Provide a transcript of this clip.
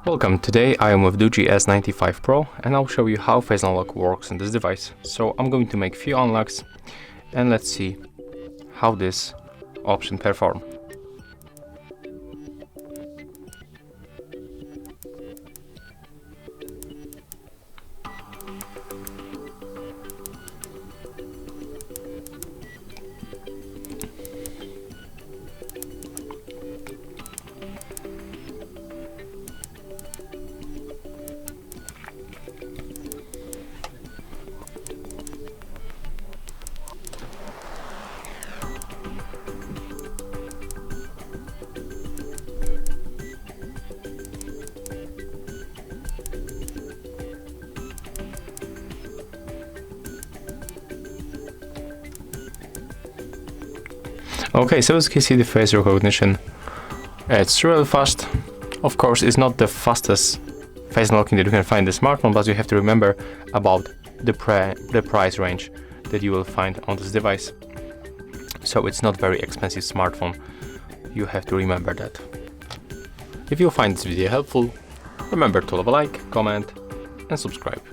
Welcome, today I am with DOOGEE S95 Pro and I'll show you how face unlock works on this device. So I'm going to make few unlocks and let's see how this option performs. Okay, so as you can see, the face recognition, it's really fast. Of course, it's not the fastest face unlocking that you can find in the smartphone, but you have to remember about the price range that you will find on this device. So it's not very expensive smartphone. You have to remember that. If you find this video helpful, remember to leave a like, comment and subscribe.